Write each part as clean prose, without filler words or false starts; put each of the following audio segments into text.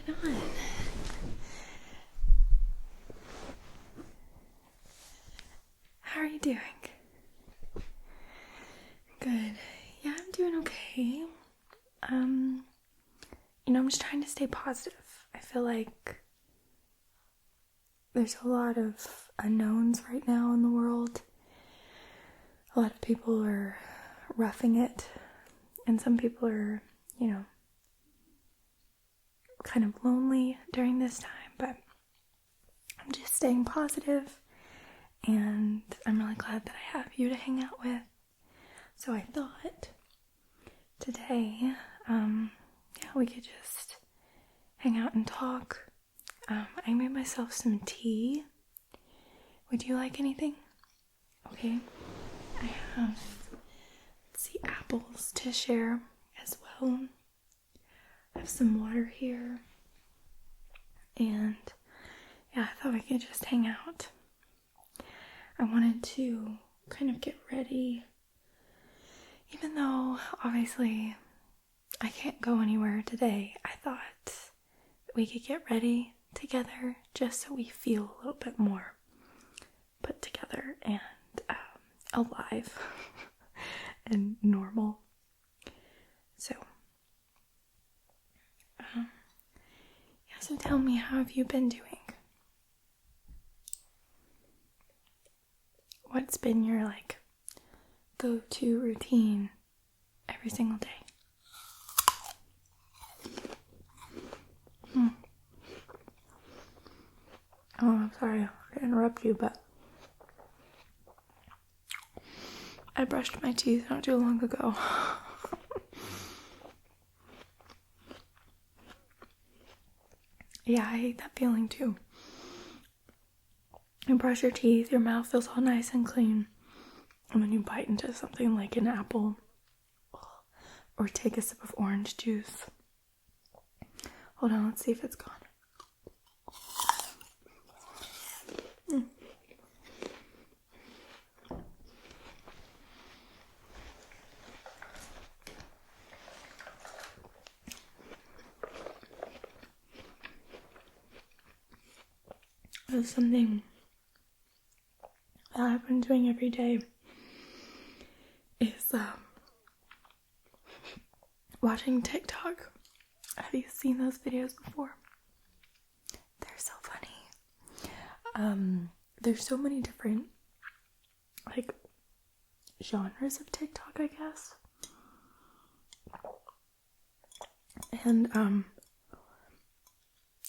going on? How are you doing? Good. Yeah, I'm doing okay. I'm just trying to stay positive. I feel like there's a lot of unknowns right now in the world. A lot of people are roughing it, and some people are, kind of lonely during this time, but I'm just staying positive, and I'm really glad that I have you to hang out with. So I thought today, we could just hang out and talk. I made myself some tea. Would you like anything? Okay. I have, apples to share as well. I have some water here. And I thought I could just hang out. I wanted to kind of get ready. Even though, obviously, I can't go anywhere today, I thought that we could get ready together just so we feel a little bit more put together and alive and normal. So, so tell me, how have you been doing? What's been your, go-to routine every single day? Oh, I'm sorry to interrupt you, but I brushed my teeth not too long ago. Yeah, I hate that feeling too. You brush your teeth, your mouth feels all nice and clean, and then you bite into something like an apple or take a sip of orange juice. Hold on, let's see if it's gone. That's something that I've been doing every day is watching TikTok. Have you seen those videos before? They're so funny. There's so many different genres of TikTok, I guess. And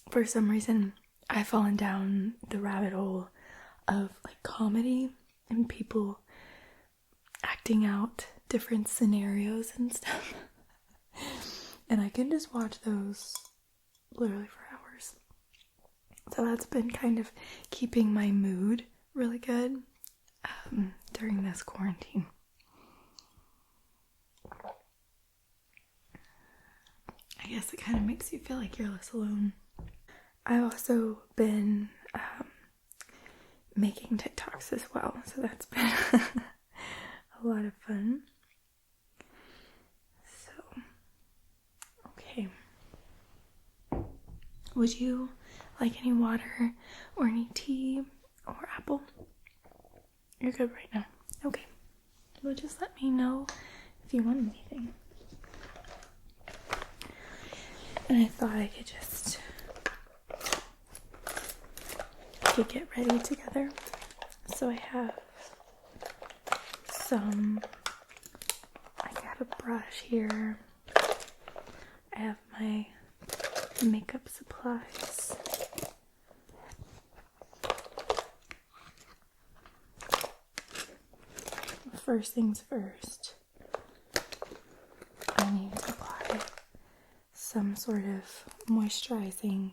for some reason I've fallen down the rabbit hole of comedy and people acting out different scenarios and stuff. And I can just watch those literally for hours. So that's been kind of keeping my mood really good during this quarantine. I guess it kind of makes you feel like you're less alone. I've also been making TikToks as well, so that's been a lot of fun. So, okay. Would you like any water or any tea or apple? You're good right now. Okay. Well, just let me know if you want anything. And I thought I could just get ready together. So I have I got a brush here. I have my makeup supplies. First things first, I need to apply some sort of moisturizing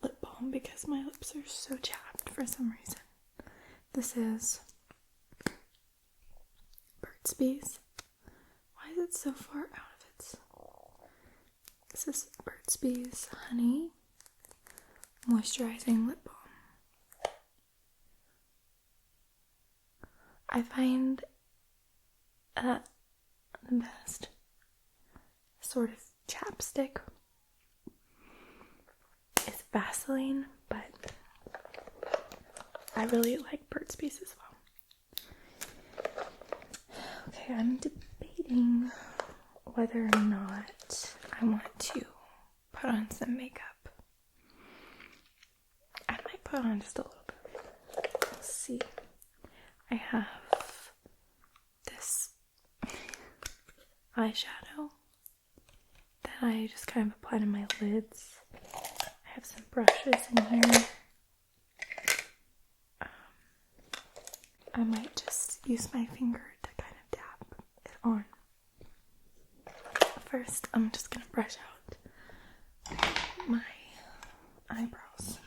lip balm because my lips are so chapped for some reason. This is Burt's Bees. Why is it so far out of its... This is Burt's Bees Honey Moisturizing Lip Balm. I find the best sort of chapstick Vaseline, but I really like Burt's Bees as well. Okay, I'm debating whether or not I want to put on some makeup. I might put on just a little bit. Let's see. I have this eyeshadow that I just kind of apply to my lids. I have some brushes in here. I might just use my finger to kind of dab it on. First, I'm just gonna brush out my eyebrows.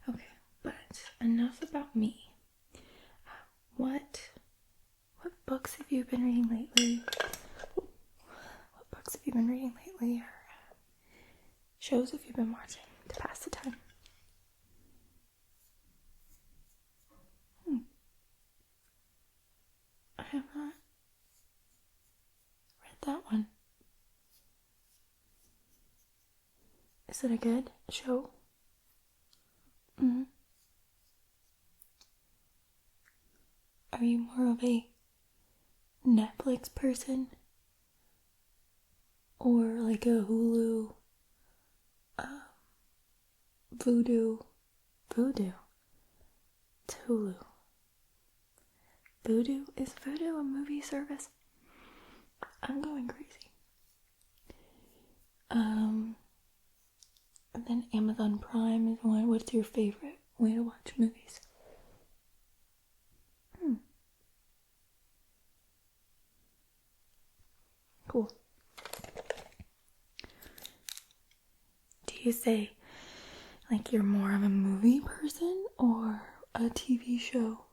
Okay, but enough about me. What books have you been reading lately? What books have you been reading lately, or shows have you been watching to pass the time? I have not read that one. Is it a good show? Are you more of a Netflix person? Or like a Hulu? Voodoo? It's Hulu. Voodoo? Is Voodoo a movie service? I'm going crazy. And then Amazon Prime is one. What's your favorite way to watch movies? Cool. Do you say like you're more of a movie person or a TV show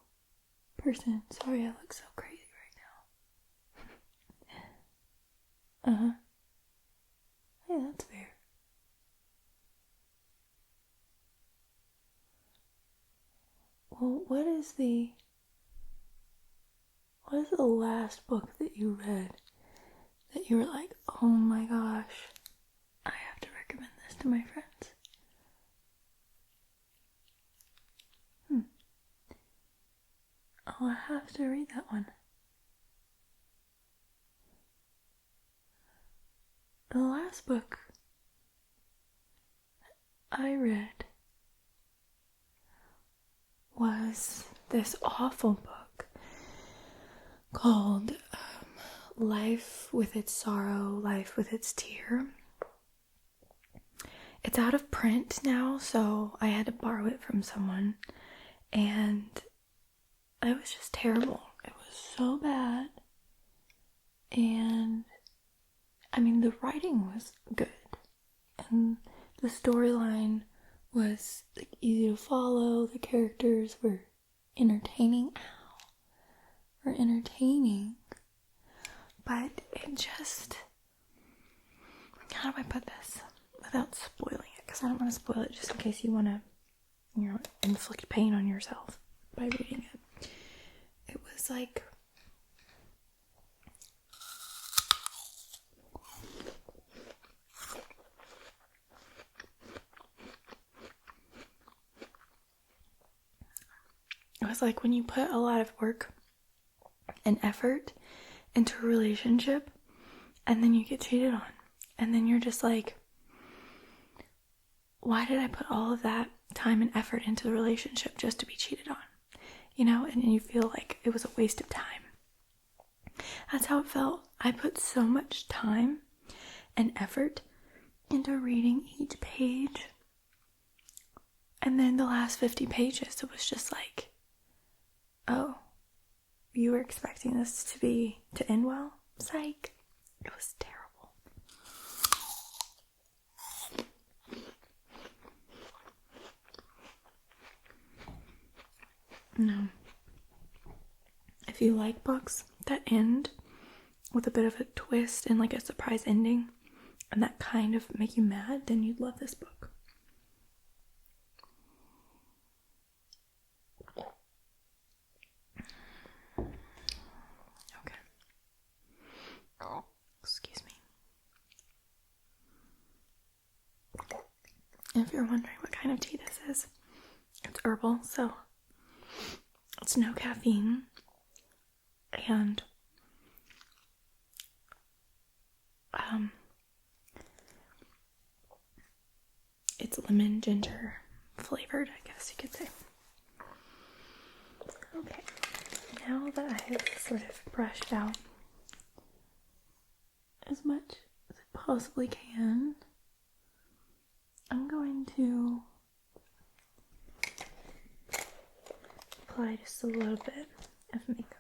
person? Sorry, I look so crazy right now. Hey, that's fair. Well, what is the last book that you read that you were like, oh my gosh, I have to recommend this to my friends? I'll have to read that one. The last book I read was this awful book called Life with Its Sorrow, Life with Its Tear. It's out of print now, so I had to borrow it from someone, and it was just terrible. It was so bad, and I mean, the writing was good, and the storyline was like easy to follow. The characters were entertaining. But it just, how do I put this without spoiling it? Because I don't want to spoil it just in case you want to, inflict pain on yourself by reading it. It was like, when you put a lot of work and effort into a relationship and then you get cheated on, and then you're just like, why did I put all of that time and effort into the relationship just to be cheated on? And you feel like it was a waste of time. That's how it felt. I put so much time and effort into reading each page, and then the last 50 pages, it was just like, oh, you were expecting this to end well? Psych. It was terrible. No. If you like books that end with a bit of a twist and like a surprise ending, and that kind of make you mad, then you'd love this book. Okay. Excuse me. if you're wondering what kind of tea this is, it's herbal, so it's no caffeine, and it's lemon ginger flavored, I guess you could say. Okay, now that I have sort of brushed out as much as I possibly can, I'm going to apply just a little bit of makeup.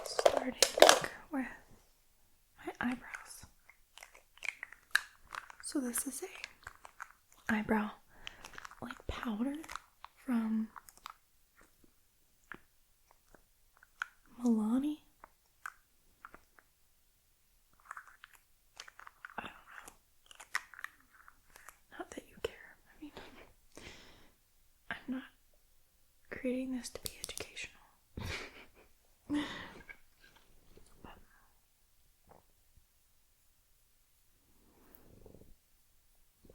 Starting with my eyebrows. So this is a eyebrow like powder from Milani. I don't know. Not that you care. I mean, I'm not creating this to be educational. But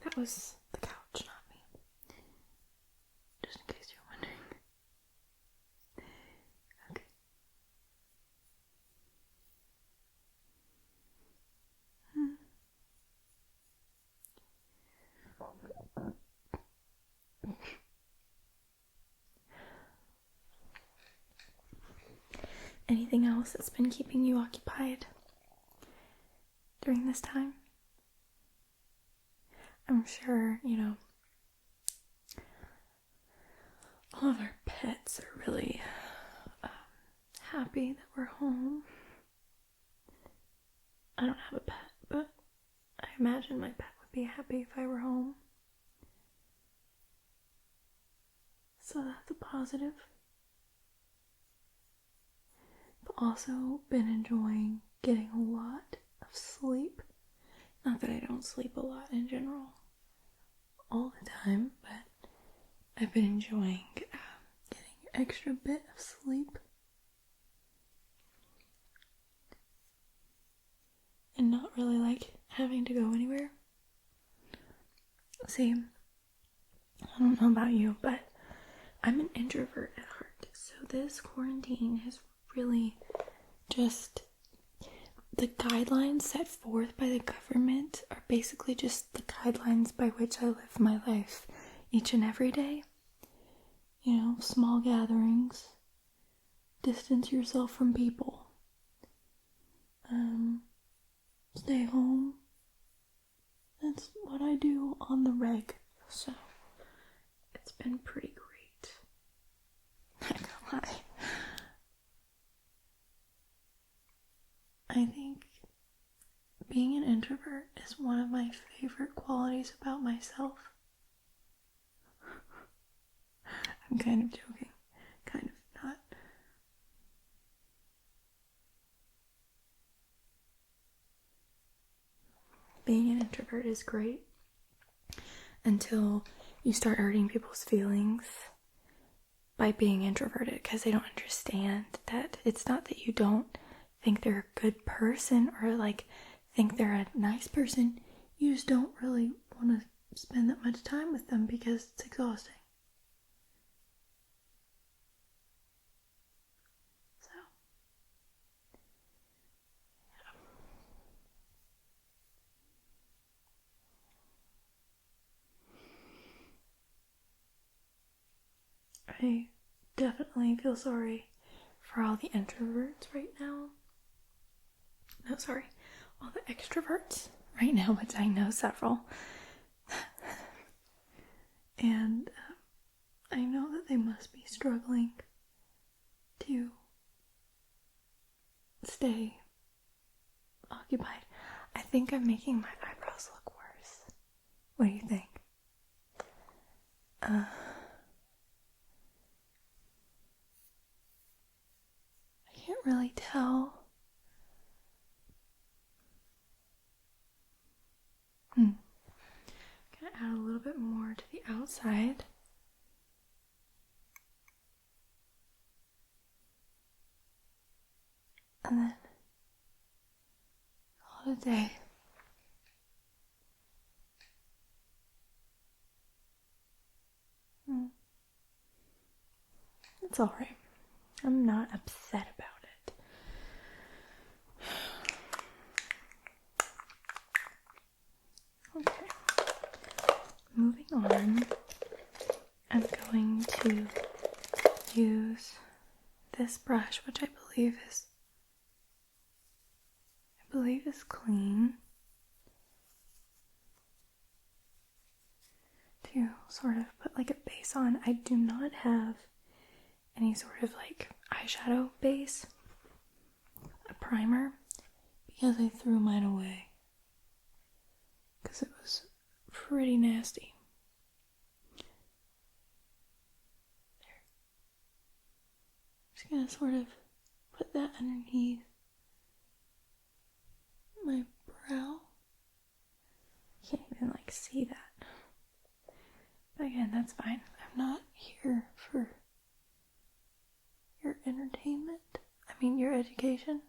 that was the couch, not me. Just in case you're wondering. Okay. Anything else that's been keeping you occupied during this time? I'm sure, all of our pets are really happy that we're home. I don't have a pet, but I imagine my pet would be happy if I were home. So that's a positive. But also been enjoying getting a lot of sleep. Not that I don't sleep a lot in general all the time, but I've been enjoying getting an extra bit of sleep. And not really like having to go anywhere. See, I don't know about you, but I'm an introvert at heart. So this quarantine has really just, the guidelines set forth by the government are basically just the guidelines by which I live my life each and every day. Small gatherings, distance yourself from people, stay home. That's what I do on the reg, so it's been pretty great. Not gonna lie. I think being an introvert is one of my favorite qualities about myself. I'm kind of joking. Kind of not. Being an introvert is great until you start hurting people's feelings by being introverted, because they don't understand that it's not that you don't think they're a good person or like think they're a nice person. You just don't really want to spend that much time with them because it's exhausting. So, yeah. I definitely feel sorry for all the introverts right now. No, sorry, all the extroverts right now, which I know several. And I know that they must be struggling to stay occupied. I think I'm making my eyebrows look worse. What do you think? I can't really tell. Gonna add a little bit more to the outside. and then call it a day. It's alright. I'm not upset about it. Okay. Moving on, I'm going to use this brush, which I believe is clean, to sort of put like a base on. I do not have any sort of like eyeshadow base, a primer, because I threw mine away because it was pretty nasty. There. Just gonna sort of put that underneath my brow. Can't even like see that. But again, that's fine. I'm not here for your entertainment. I mean, your education.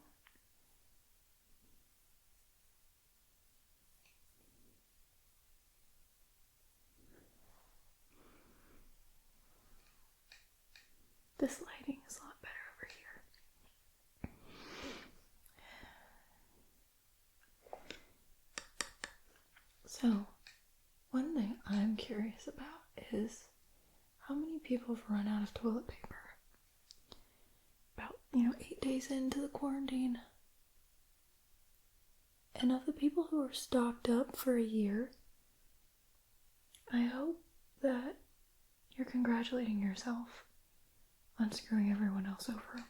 This lighting is a lot better over here. So, one thing I'm curious about is how many people have run out of toilet paper? About, 8 days into the quarantine. And of the people who are stocked up for a year, I hope that you're congratulating yourself on screwing everyone else over.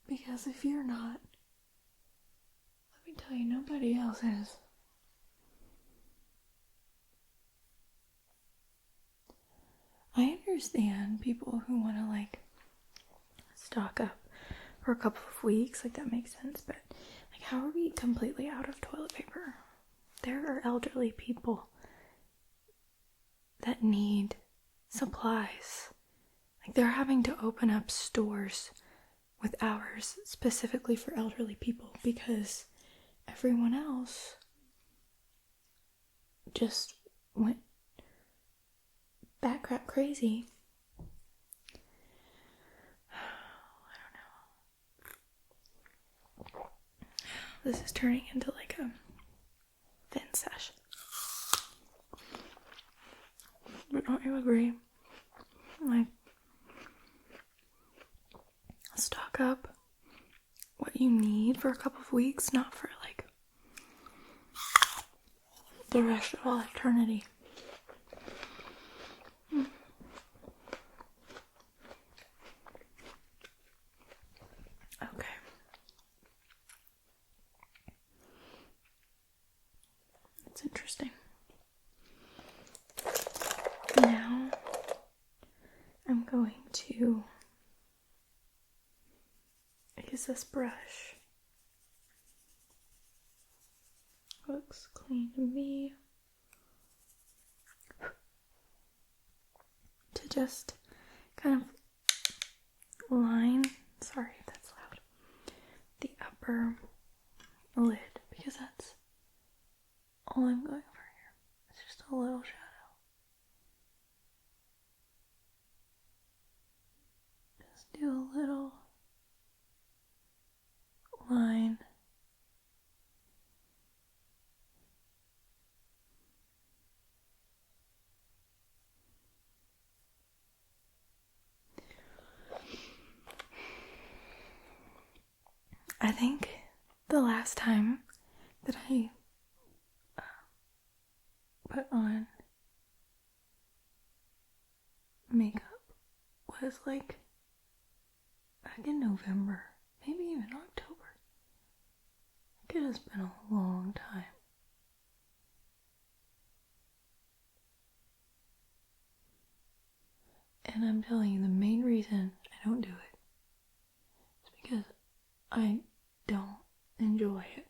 Because if you're not, let me tell you, nobody else is. I understand people who want to stock up for a couple of weeks, that makes sense, but how are we completely out of toilet paper? There are elderly people that need supplies. They're having to open up stores with hours specifically for elderly people because everyone else just went batcrap crazy. I don't know. This is turning into a thin sesh. But don't you agree? Stock up what you need for a couple of weeks, not for the rest of all eternity. Okay. That's interesting. Now I'm going to use this brush. Looks clean to me. To just kind of line, sorry if that's loud, the upper lid, because that's all I'm going for here. It's just a little shadow. Just do a little line. I think the last time that I put on makeup was back in November, maybe even October. It has been a long time. And I'm telling you, the main reason I don't do it is because I don't enjoy it.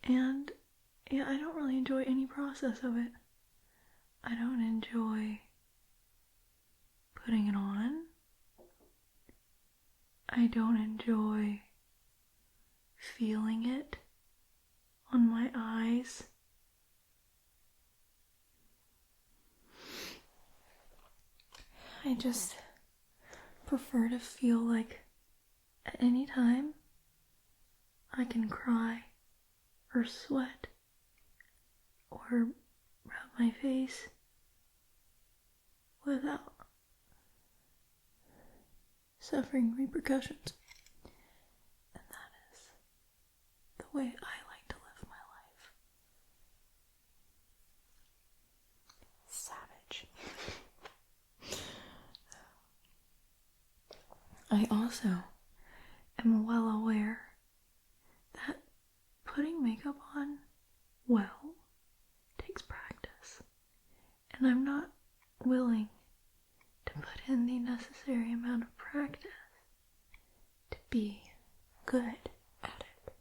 And yeah, I don't really enjoy any process of it. I don't enjoy putting it on. I don't enjoy feeling it on my eyes. I just prefer to feel like at any time I can cry or sweat or rub my face without suffering repercussions. And that is the way I like to live my life. Savage. I also am well aware that putting makeup on well takes practice, and I'm not willing to put in the necessary amount of practice to be good at it.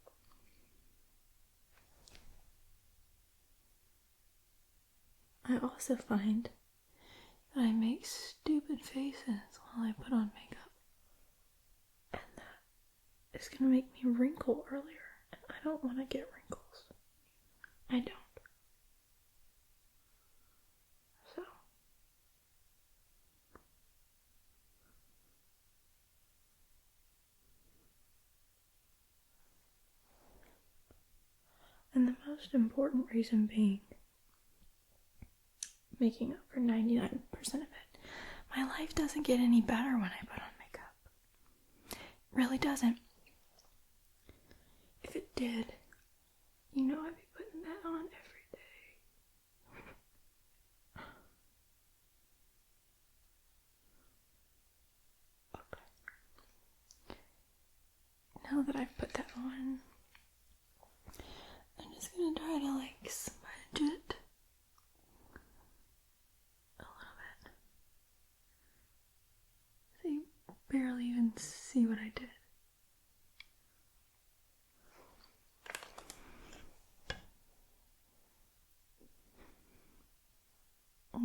I also find that I make stupid faces while I put on makeup, and that is going to make me wrinkle earlier, and I don't want to get wrinkles. I don't. So and the most important reason being making up for 99% of it. My life doesn't get any better when I put on makeup. It really doesn't. If it did, you know I'd be putting that on every day. Okay. Now that I've put that on, I'm just gonna try to smudge it a little bit. So you barely even see what I did.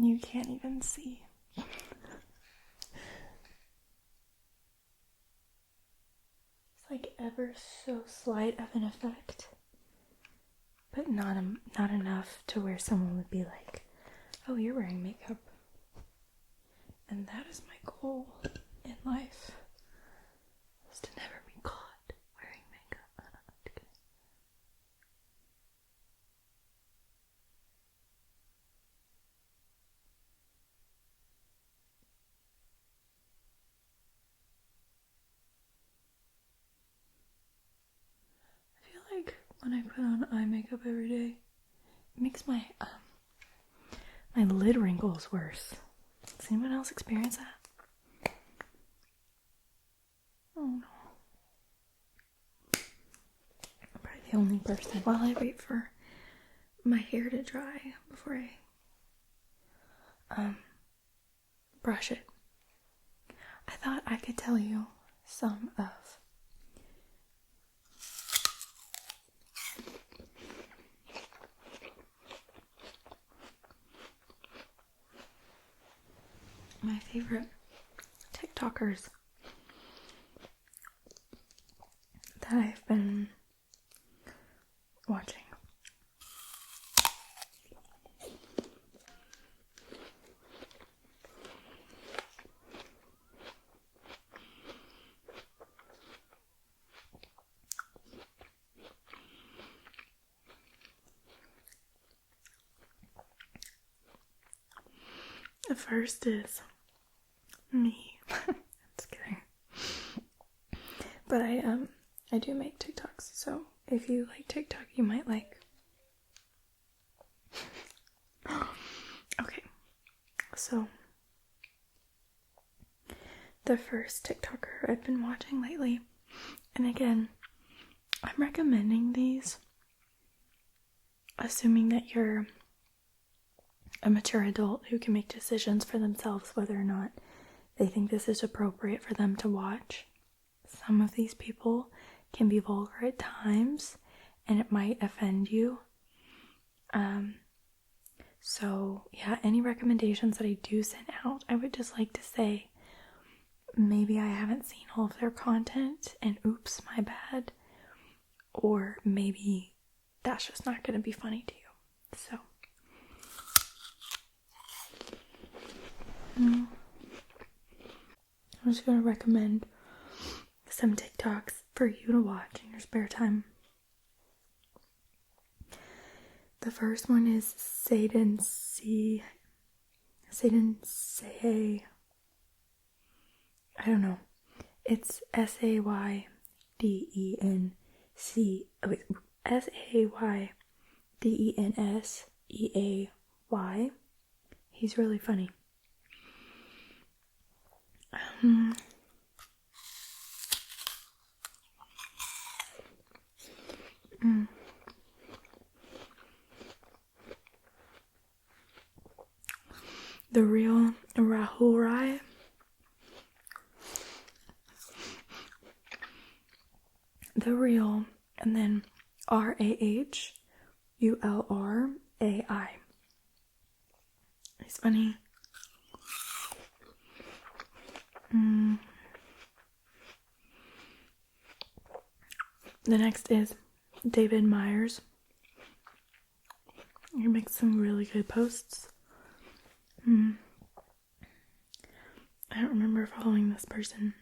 You can't even see. It's like ever so slight of an effect, but not enough to where someone would be like, oh, you're wearing makeup. And that is my goal in life, is to never be caught wearing makeup. I feel like when I put on eye makeup every day, it makes my lid wrinkles worse. Does anyone else experience that? Oh no. I'm probably the only person. While I wait for my hair to dry before I brush it, I thought I could tell you some of my favorite TikTokers that I've been watching. The first is me. Just kidding. But I do make TikToks, so if you like TikTok, you might like. Okay, so the first TikToker I've been watching lately, and again, I'm recommending these assuming that you're a mature adult who can make decisions for themselves whether or not they think this is appropriate for them to watch. Some of these people can be vulgar at times, and it might offend you. So yeah, any recommendations that I do send out, I would just like to say maybe I haven't seen all of their content and oops, my bad. Or maybe that's just not going to be funny to you. So I'm just going to recommend some TikToks for you to watch in your spare time. The first one is Satan Say. I don't know. It's Saydenc. Saydenseay. He's really funny. The Real Rahul Rai. The Real, and then RAHULRAI. He's funny. The next is David Myers. He makes some really good posts. I don't remember following this person.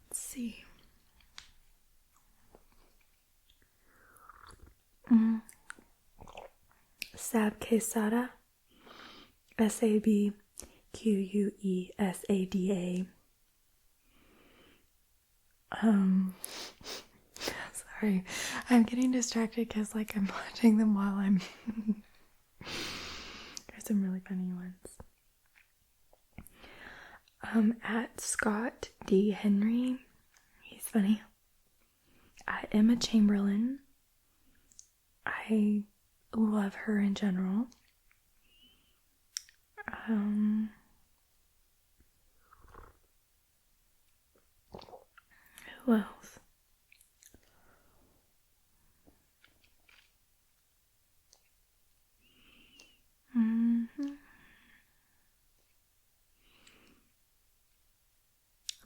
Let's see. Sab Quesada. SABQUESADA. Sorry, I'm getting distracted because like I'm watching them while I'm there's some really funny ones. At Scott D. Henry, he's funny. At Emma Chamberlain, I love her in general. Who else?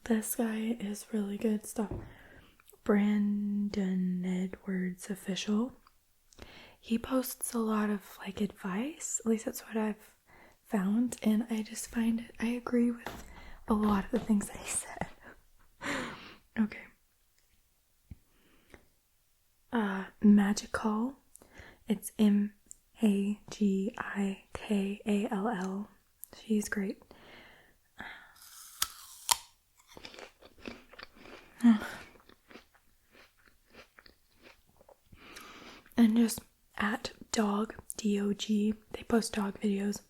This guy is really good stuff. Brandon Edwards Official. He posts a lot of like advice, at least that's what I've found, and I just find it, I agree with a lot of the things that he said. Okay. Magical. It's MAGIKALL. She's great. And just at dog, DOG, they post dog videos.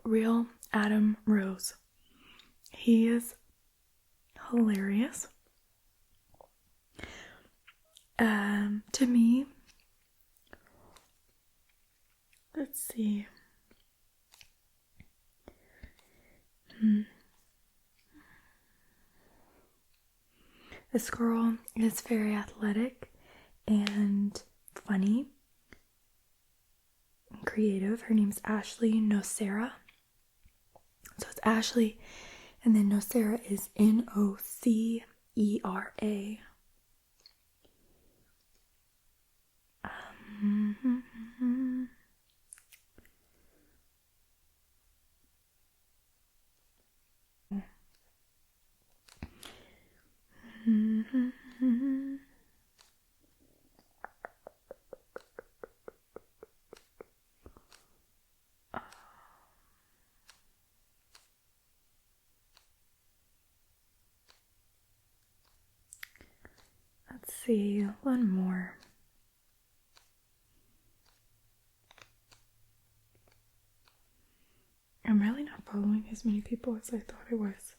Real Adam Rose. He is hilarious. To me, let's see. This girl is very athletic and funny and creative. Her name's Ashley Nocera. So it's Ashley, and then Nocera is Nocera. Let's see, one more. as many people as I thought I was.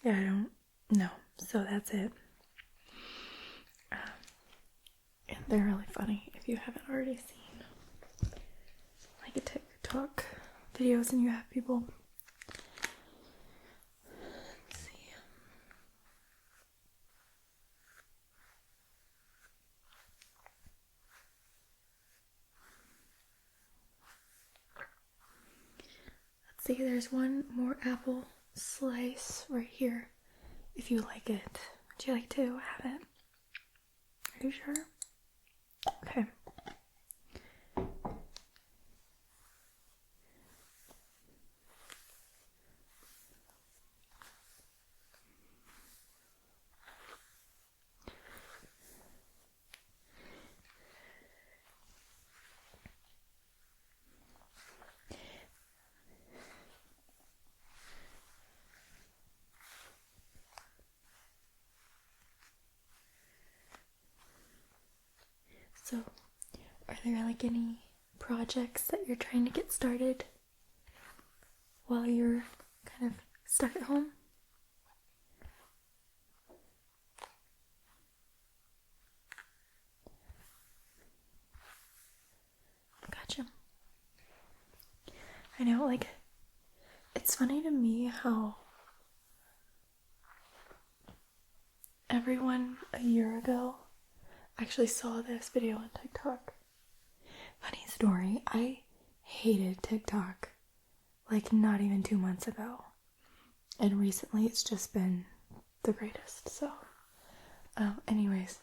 Yeah, I don't know. So that's it. And they're really funny if you haven't already seen like a TikTok videos and you have people. Let's see. Let's see, there's one more apple slice right here. If you like it, would you like to have it? Are you sure? Okay. So, are there like any projects that you're trying to get started while you're kind of stuck at home? Gotcha. I know, like, it's funny to me how everyone a year ago actually saw this video on TikTok. Funny story, I hated TikTok like not even 2 months ago. And recently it's just been the greatest. So, anyways,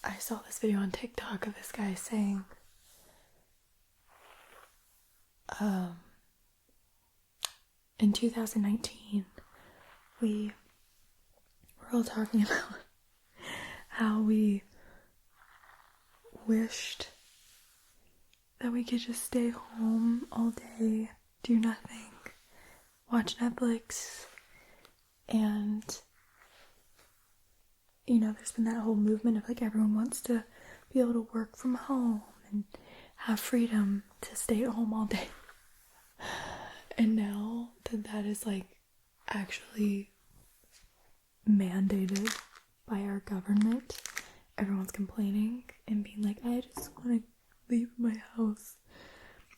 I saw this video on TikTok of this guy saying, in 2019, we were all talking about how we wished that we could just stay home all day, do nothing, watch Netflix, and, you know, there's been that whole movement of, like, everyone wants to be able to work from home and have freedom to stay at home all day. And now that that is, like, actually mandated by our government, everyone's complaining and being like, I just want to leave my house.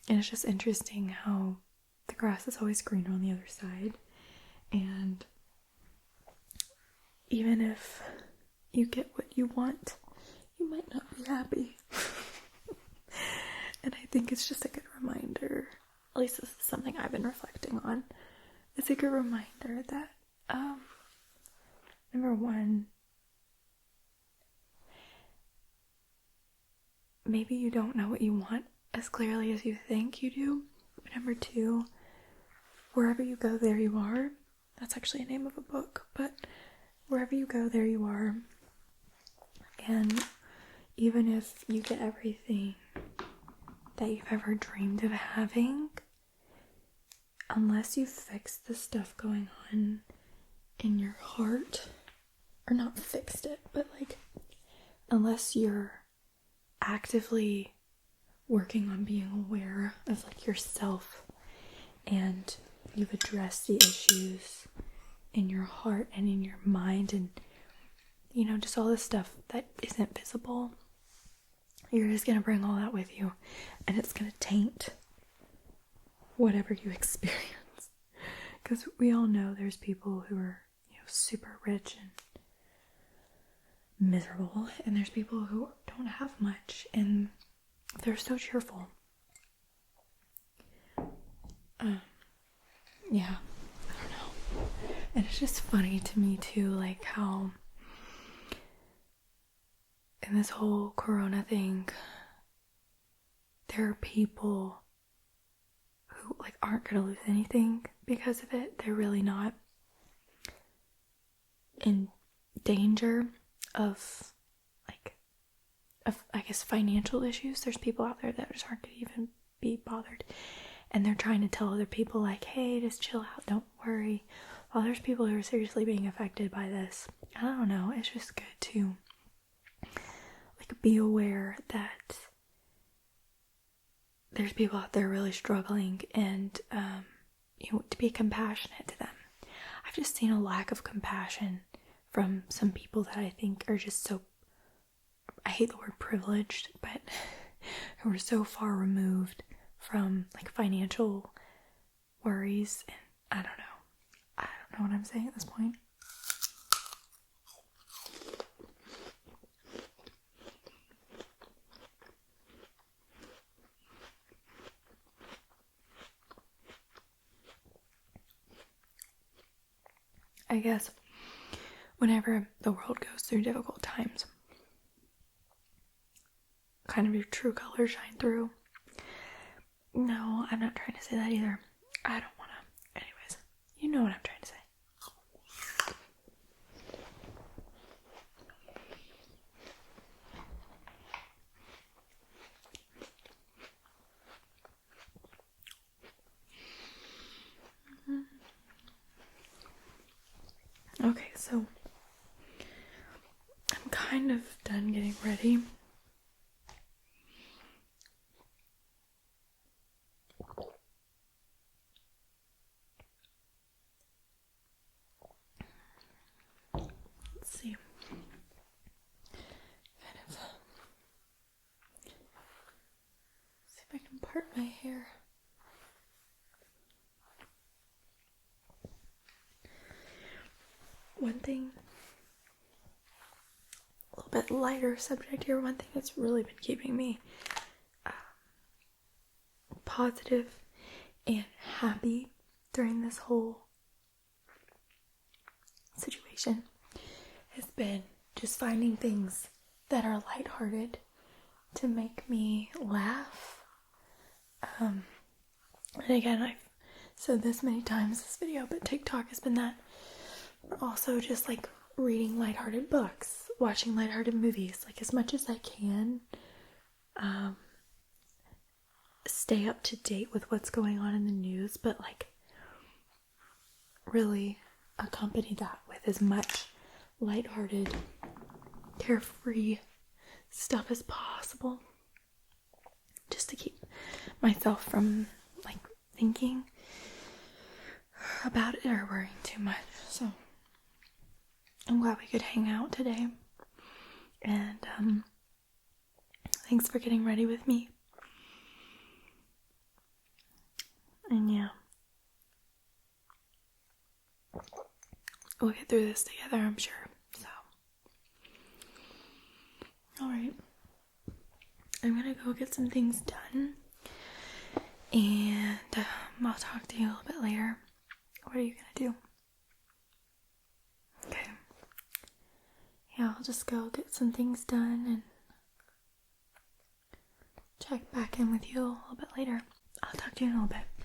And it's just interesting how the grass is always greener on the other side. And even if you get what you want, you might not be happy. And I think it's just a good reminder, at least this is something I've been reflecting on, it's a good reminder that, number one, maybe you don't know what you want as clearly as you think you do. But number two, wherever you go, there you are. That's actually a name of a book, but wherever you go, there you are. And even if you get everything that you've ever dreamed of having, unless you fix the stuff going on in your heart, or not fixed it, but like, unless you're actively working on being aware of like yourself and you've addressed the issues in your heart and in your mind and, you know, just all this stuff that isn't visible, you're just gonna bring all that with you and it's gonna taint whatever you experience. Because we all know there's people who are, you know, super rich and miserable, and there's people who don't have much and they're so cheerful. Yeah, I don't know. And it's just funny to me too, like how in this whole corona thing, there are people who like aren't gonna lose anything because of it. They're really not in danger of I guess financial issues. There's people out there that just aren't gonna even be bothered. and they're trying to tell other people like, hey, just chill out, don't worry, while there's people who are seriously being affected by this. I don't know, it's just good to like be aware that there's people out there really struggling, and to be compassionate to them. I've just seen a lack of compassion from some people that I think are just so, I hate the word privileged, but who are so far removed from like financial worries, and I don't know what I'm saying at this point. I guess whenever the world goes through difficult times, kind of your true colors shine through. No, I'm not trying to say that either. I don't want to. Anyways, you know what I'm trying to say. Okay, so I'm kind of done getting ready. Let's see. See if I can part my hair. One thing, a little bit lighter subject here, one thing that's really been keeping me positive and happy during this whole situation has been just finding things that are lighthearted to make me laugh. And again, I've said this many times in this video, but TikTok has been that. Also just like reading lighthearted books, watching lighthearted movies, like as much as I can, stay up to date with what's going on in the news, but like really accompany that with as much lighthearted, carefree stuff as possible, just to keep myself from like thinking about it or worrying too much. So I'm glad we could hang out today, and thanks for getting ready with me. And yeah, we'll get through this together, I'm sure. So, alright, I'm gonna go get some things done, and I'll talk to you a little bit later. What are you gonna do? Okay. Yeah, I'll just go get some things done and check back in with you a little bit later. I'll talk to you in a little bit.